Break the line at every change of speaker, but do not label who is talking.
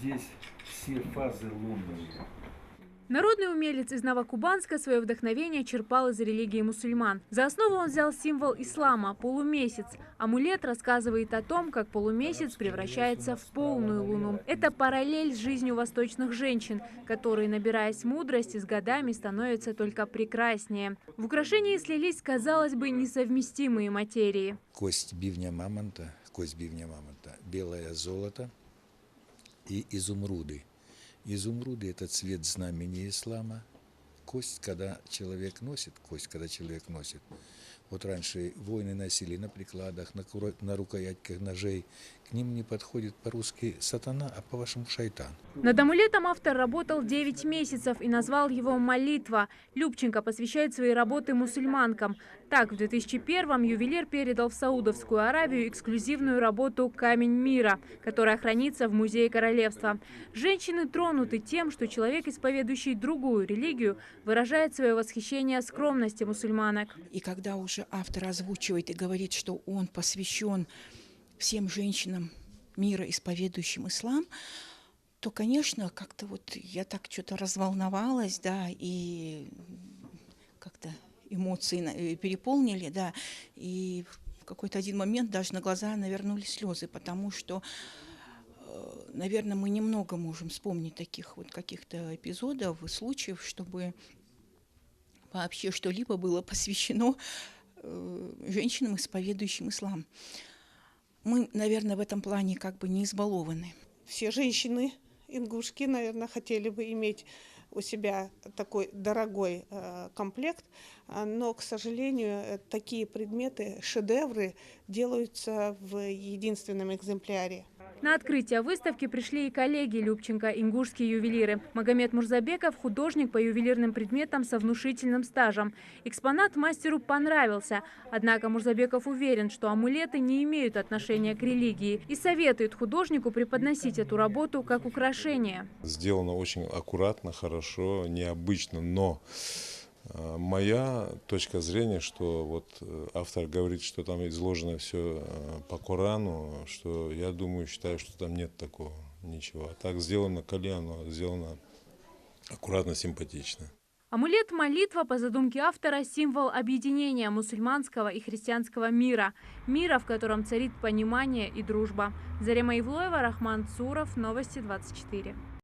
здесь все фазы лунные.
Народный умелец из Новокубанска свое вдохновение черпал из религии мусульман. За основу он взял символ ислама – полумесяц. Амулет рассказывает о том, как полумесяц превращается в полную луну. Это параллель с жизнью восточных женщин, которые, набираясь мудрости, с годами становятся только прекраснее. В украшении слились, казалось бы, несовместимые материи.
Кость бивня мамонта, белое золото и изумруды. Изумруды – это цвет знамени ислама. Кость, когда человек носит. Вот раньше воины носили на прикладах, на рукоятках ножей. К ним не подходит по-русски сатана, а по-вашему шайтан.
Над амулетом автор работал 9 месяцев и назвал его «Молитва». Любченко посвящает свои работы мусульманкам. Так, в 2001-м ювелир передал в Саудовскую Аравию эксклюзивную работу «Камень мира», которая хранится в Музее Королевства. Женщины тронуты тем, что человек, исповедующий другую религию, выражает свое восхищение скромности мусульманок.
И когда уже автор озвучивает и говорит, что он посвящен всем женщинам мира, исповедующим ислам, то, конечно, как-то вот я так что-то разволновалась, да, и как-то эмоции переполнили, да, и в какой-то один момент даже на глаза навернулись слезы, потому что, наверное, мы немного можем вспомнить таких вот каких-то эпизодов, случаев, чтобы вообще что-либо было посвящено женщинам, исповедующим ислам. Мы, наверное, в этом плане как бы не избалованы.
Все женщины-ингушки, наверное, хотели бы иметь у себя такой дорогой комплект, но, к сожалению, такие предметы, шедевры, делаются в единственном экземпляре.
На открытие выставки пришли и коллеги Любченко, ингушские ювелиры. Магомед Мурзабеков – художник по ювелирным предметам со внушительным стажем. Экспонат мастеру понравился. Однако Мурзабеков уверен, что амулеты не имеют отношения к религии и советует художнику преподносить эту работу как украшение.
Сделано очень аккуратно, хорошо, необычно, но моя точка зрения, что вот автор говорит, что там изложено все по Корану, что я думаю, считаю, что там нет такого ничего. А так сделано кальяно, сделано аккуратно, симпатично.
Амулет «Молитва» по задумке автора – символ объединения мусульманского и христианского мира. Мира, в котором царит понимание и дружба. Зарема Ивлоева, Рахман Цуров, Новости 24.